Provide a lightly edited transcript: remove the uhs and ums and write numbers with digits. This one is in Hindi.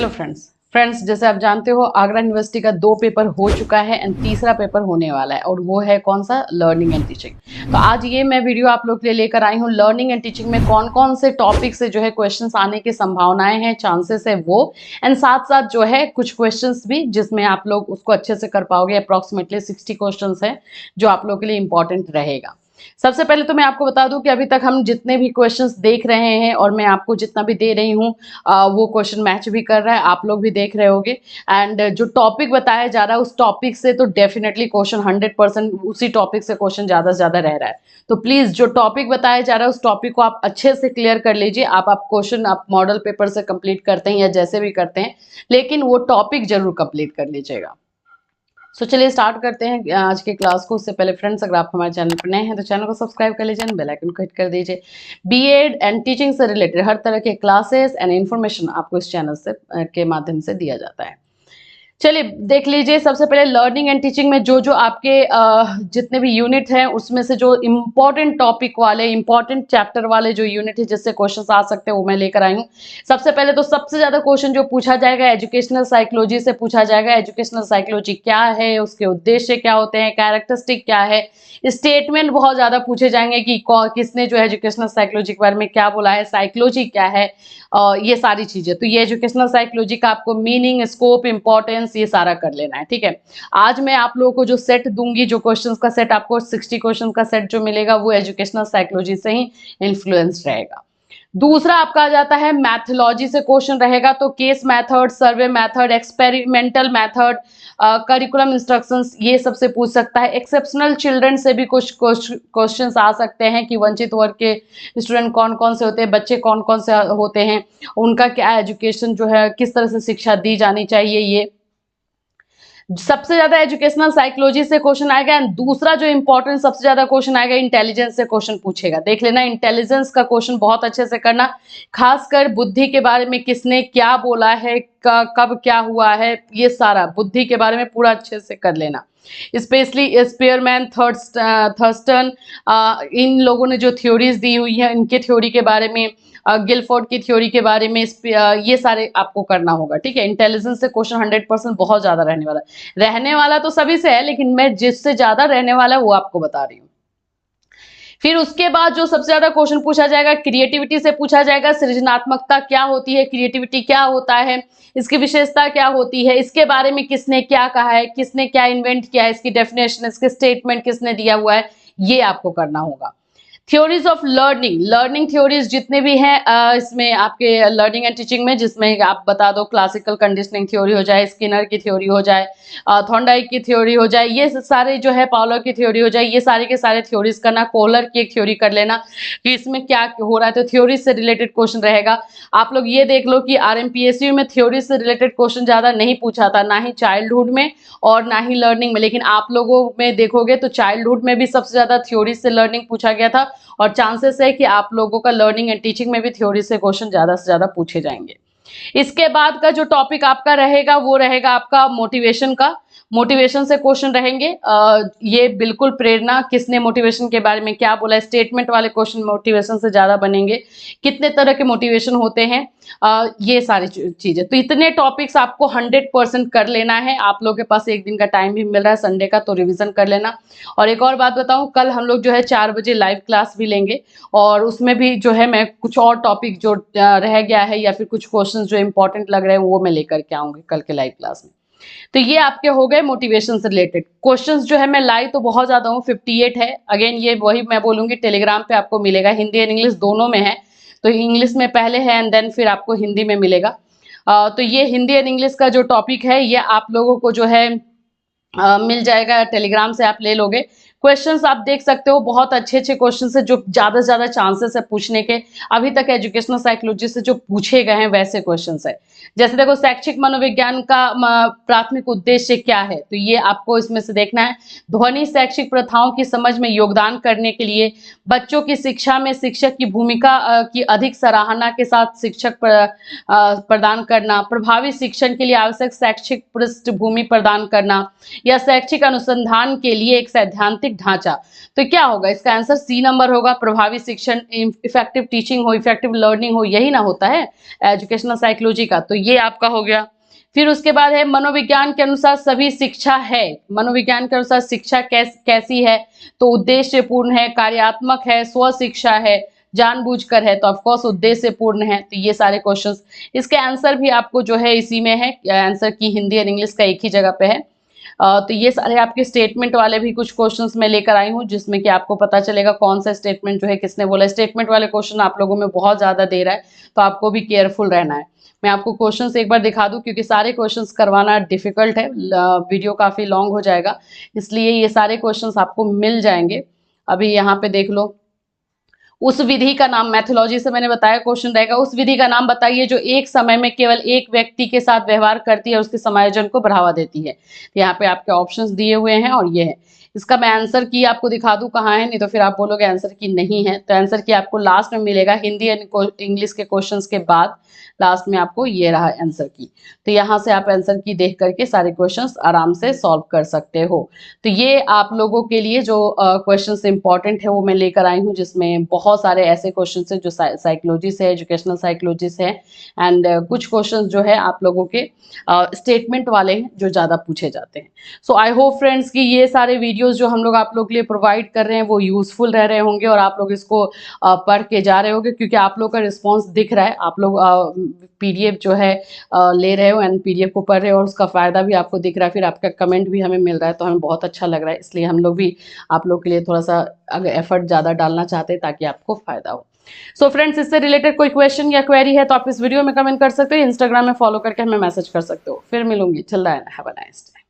हेलो फ्रेंड्स जैसे आप जानते हो आगरा यूनिवर्सिटी का 2 पेपर हो चुका है एंड तीसरा पेपर होने वाला है और वो है कौन सा, लर्निंग एंड टीचिंग। तो आज ये मैं वीडियो आप लोग के लिए लेकर आई हूँ, लर्निंग एंड टीचिंग में कौन कौन से टॉपिक से जो है क्वेश्चंस आने की संभावनाएं हैं, चांसेस है वो, एंड साथ साथ जो है कुछ क्वेश्चंस भी जिसमें आप लोग उसको अच्छे से कर पाओगे। अप्रॉक्सीमेटली 60 क्वेश्चंस है जो आप लोग के लिए इंपॉर्टेंट रहेगा। सबसे पहले तो मैं आपको बता दूं कि अभी तक हम जितने भी क्वेश्चंस देख रहे हैं और मैं आपको जितना भी दे रही हूं वो क्वेश्चन मैच भी कर रहा है, आप लोग भी देख रहे होगे। एंड जो टॉपिक बताया जा रहा है उस टॉपिक से तो डेफिनेटली क्वेश्चन 100% उसी टॉपिक से क्वेश्चन ज़्यादा से ज़्यादा रह रहा है। तो प्लीज़ जो टॉपिक बताया जा रहा है उस टॉपिक को आप अच्छे से क्लियर कर लीजिए। आप क्वेश्चन आप मॉडल पेपर से कंप्लीट करते हैं या जैसे भी करते हैं, लेकिन वो टॉपिक जरूर कंप्लीट कर लीजिएगा। सो चलिए स्टार्ट करते हैं आज के क्लास को। उससे पहले फ्रेंड्स, अगर आप हमारे चैनल पर नए हैं तो चैनल को सब्सक्राइब कर लीजिए, बेल आइकन को हिट कर दीजिए। बीएड एंड टीचिंग से रिलेटेड हर तरह के क्लासेस एंड इन्फॉर्मेशन आपको इस चैनल से के माध्यम से दिया जाता है। चलिए देख लीजिए, सबसे पहले लर्निंग एंड टीचिंग में जो जो आपके जितने भी यूनिट हैं उसमें से जो इम्पोर्टेंट टॉपिक वाले, इम्पोर्टेंट चैप्टर वाले जो यूनिट है जिससे क्वेश्चंस आ सकते हैं वो मैं लेकर आई हूँ। सबसे पहले तो सबसे ज़्यादा क्वेश्चन जो पूछा जाएगा एजुकेशनल साइकोलॉजी से पूछा जाएगा। एजुकेशनल साइकोलॉजी क्या है, उसके उद्देश्य क्या होते हैं, कैरेक्टरिस्टिक क्या है, स्टेटमेंट बहुत ज़्यादा पूछे जाएंगे कि किसने जो है एजुकेशनल साइकोलॉजी के बारे में क्या बोला है, साइकोलॉजी क्या है, ये सारी चीज़ें। तो ये एजुकेशनल साइकोलॉजी का आपको मीनिंग, स्कोप, इंपॉर्टेंस ये सारा कर लेना है, ठीक है। आज मैं आप लोगों को जो सेट दूंगी, जो क्वेश्चंस का सेट आपको 60 क्वेश्चन का सेट जो मिलेगा वो एजुकेशनल साइकोलॉजी से ही इन्फ्लुएंस रहेगा। दूसरा आपका आ जाता है मैथोलॉजी से क्वेश्चन रहेगा। तो case method, survey method, experimental method, curriculum instructions, ये सबसे पूछ सकता है। एक्सेप्शनल चिल्ड्रन से भी कुछ क्वेश्चंस आ सकते हैं कि वंचित वर्ग के स्टूडेंट कौन कौन से होते हैं, बच्चे कौन कौन से होते हैं, उनका क्या एजुकेशन जो है, किस तरह से शिक्षा दी जानी चाहिए, ये सबसे ज्यादा एजुकेशनल साइकोलॉजी से क्वेश्चन आएगा। एंड दूसरा जो इंपॉर्टेंट सबसे ज्यादा क्वेश्चन आएगा, इंटेलिजेंस से क्वेश्चन पूछेगा। देख लेना, इंटेलिजेंस का क्वेश्चन बहुत अच्छे से करना, खासकर बुद्धि के बारे में, किसने क्या बोला है, कब क्या हुआ है, ये सारा बुद्धि के बारे में पूरा अच्छे से कर लेना। स्पेशली स्पीयरमैन, थर्स्टन, इन लोगों ने जो थ्योरीज दी हुई है इनके थ्योरी के बारे में, गिलफोर्ड की थ्योरी के बारे में, ये सारे आपको करना होगा, ठीक है। इंटेलिजेंस से क्वेश्चन 100% बहुत ज्यादा रहने वाला तो सभी से है, लेकिन मैं जिससे ज्यादा रहने वाला है वो आपको बता रही हूँ। फिर उसके बाद जो सबसे ज्यादा क्वेश्चन पूछा जाएगा, क्रिएटिविटी से पूछा जाएगा। सृजनात्मकता क्या होती है, क्रिएटिविटी क्या होता है, इसकी विशेषता क्या होती है, इसके बारे में किसने क्या कहा है, किसने क्या इन्वेंट किया है, इसकी डेफिनेशन, इसके स्टेटमेंट किसने दिया हुआ है, ये आपको करना होगा। थ्योरीज ऑफ लर्निंग थ्योरीज जितने भी हैं इसमें आपके लर्निंग एंड टीचिंग में, जिसमें आप बता दो क्लासिकल कंडीशनिंग थ्योरी हो जाए, स्किनर की थ्योरी हो जाए, थॉर्नडाइक की थ्योरी हो जाए, ये सारे जो है पावलर की थ्योरी हो जाए, ये सारे के सारे थ्योरीज करना। कोहलर की एक थ्योरी कर लेना कि इसमें क्या हो रहा है, तो थ्योरी से रिलेटेड क्वेश्चन रहेगा। आप लोग ये देख लो कि आरएमपीएसयू में थ्योरी से रिलेटेड क्वेश्चन ज्यादा नहीं पूछा था, ना ही चाइल्डहुड में और ना ही लर्निंग में, लेकिन आप लोगों में देखोगे तो चाइल्डहुड में भी सबसे ज्यादा थ्योरी से लर्निंग पूछा गया था और चांसेस है कि आप लोगों का लर्निंग एंड टीचिंग में भी थ्योरी से क्वेश्चन ज्यादा से ज्यादा पूछे जाएंगे। इसके बाद का जो टॉपिक आपका रहेगा वो रहेगा आपका मोटिवेशन का। मोटिवेशन से क्वेश्चन रहेंगे, ये बिल्कुल प्रेरणा, किसने मोटिवेशन के बारे में क्या बोला, स्टेटमेंट वाले क्वेश्चन मोटिवेशन से ज्यादा बनेंगे। कितने तरह के मोटिवेशन होते हैं, ये सारी चीजें। तो इतने टॉपिक्स आपको 100% कर लेना है। आप लोगों के पास एक दिन का टाइम भी मिल रहा है संडे का, तो रिविजन कर लेना। और एक और बात बताऊं, कल हम लोग जो है 4 बजे लाइव क्लास भी लेंगे और उसमें भी जो है मैं कुछ और टॉपिक जो रह गया है या फिर कुछ क्वेश्चन जो इंपॉर्टेंट लग रहे हैं वो मैं लेकर के आऊंगी कल के लाइव क्लास में। तो ये आपके हो गए मोटिवेशन से रिलेटेड क्वेश्चंस। जो है मैं लाई तो बहुत ज्यादा हूँ, 58 है। अगेन ये वही मैं बोलूंगी, टेलीग्राम पे आपको मिलेगा, हिंदी एंड इंग्लिश दोनों में है। तो इंग्लिश में पहले है एंड देन फिर आपको हिंदी में मिलेगा। तो ये हिंदी एंड इंग्लिश का जो टॉपिक है ये आप लोगों को जो है मिल जाएगा, टेलीग्राम से आप ले लोगे। क्वेश्चंस आप देख सकते हो, बहुत अच्छे अच्छे क्वेश्चंस है जो ज्यादा से ज्यादा चांसेस है पूछने के। अभी तक एजुकेशनल साइकोलॉजी से जो पूछे गए हैं वैसे क्वेश्चंस है। जैसे देखो, शैक्षिक मनोविज्ञान का प्राथमिक उद्देश्य क्या है, तो ये आपको इसमें से देखना है। ध्वनि शैक्षिक प्रथाओं की समझ में योगदान करने के लिए, बच्चों की शिक्षा में शिक्षक की भूमिका की अधिक सराहना के साथ शिक्षक प्रदान करना, प्रभावी शिक्षण के लिए आवश्यक शैक्षिक पृष्ठभूमि प्रदान करना, या शैक्षिक अनुसंधान के लिए एक सैद्धांतिक ढांचा। तो क्या होगा इसका आंसर, सी नंबर होगा। प्रभावी शिक्षण, इफेक्टिव टीचिंग हो, इफेक्टिव लर्निंग हो, यही ना होता है एजुकेशनल साइकोलॉजी का। तो ये आपका हो गया। फिर उसके बाद है मनोविज्ञान के अनुसार सभी शिक्षा है। मनोविज्ञान के अनुसार शिक्षा कैसी है, तो उद्देश्यपूर्ण है, कार्यात्मक है, स्व शिक्षा है, जानबूझकर है। तो ऑफकोर्स उद्देश्यपूर्ण है। तो ये सारे क्वेश्चंस, इसके आंसर भी आपको जो है इसी में है, आंसर की हिंदी और इंग्लिश का एक ही जगह पे है। तो ये सारे आपके स्टेटमेंट वाले भी कुछ क्वेश्चंस मैं लेकर आई हूँ, जिसमें कि आपको पता चलेगा कौन सा स्टेटमेंट जो है किसने बोला। स्टेटमेंट वाले क्वेश्चन आप लोगों में बहुत ज्यादा दे रहा है, तो आपको भी केयरफुल रहना है। मैं आपको क्वेश्चंस एक बार दिखा दूं, क्योंकि सारे क्वेश्चंस करवाना डिफिकल्ट है, वीडियो काफी लॉन्ग हो जाएगा, इसलिए ये सारे क्वेश्चंस आपको मिल जाएंगे। अभी यहाँ पे देख लो, उस विधि का नाम, मैथोलॉजी से मैंने बताया क्वेश्चन रहेगा, उस विधि का नाम बताइए जो एक समय में केवल एक व्यक्ति के साथ व्यवहार करती है और उसके समायोजन को बढ़ावा देती है। यहाँ पे आपके ऑप्शंस दिए हुए हैं और ये है। इसका मैं आंसर की आपको दिखा दूं कहाँ है, नहीं तो फिर आप बोलोगे आंसर की नहीं है। तो आंसर की आपको लास्ट में मिलेगा, हिंदी और इंग्लिश के क्वेश्चंस के बाद लास्ट में आपको ये रहा आंसर की। तो यहाँ से आप आंसर की देख करके सारे क्वेश्चंस आराम से सॉल्व कर सकते हो। तो ये आप लोगों के लिए जो क्वेश्चंस इंपॉर्टेंट है वो मैं लेकर आई हूँ, जिसमें बहुत सारे ऐसे क्वेश्चंस है जो साइकोलॉजी से, एजुकेशनल साइकोलॉजी से है, एंड कुछ क्वेश्चंस जो है आप लोगों के स्टेटमेंट वाले हैं जो ज़्यादा पूछे जाते हैं। सो आई होप फ्रेंड्स कि ये सारे वीडियोस जो हम लोग आप लोग के लिए प्रोवाइड कर रहे हैं वो यूजफुल रह रहे होंगे और आप लोग इसको पढ़ के जा रहे होंगे, क्योंकि आप लोग का रिस्पॉन्स दिख रहा है। आप लोग पीडीएफ जो है ले रहे हो एंड पीडीएफ को पढ़ रहे हो और उसका फ़ायदा भी आपको दिख रहा है, फिर आपका कमेंट भी हमें मिल रहा है, तो हमें बहुत अच्छा लग रहा है। इसलिए हम लोग भी आप लोग के लिए थोड़ा सा अगर एफर्ट ज़्यादा डालना चाहते हैं ताकि आपको फ़ायदा हो। सो फ्रेंड्स, इससे रिलेटेड कोई क्वेश्चन या क्वेरी है तो आप इस वीडियो में कमेंट कर सकते हो, इंस्टाग्राम में फॉलो करके हमें मैसेज कर सकते हो। फिर मिलूंगी, chill have a nice day.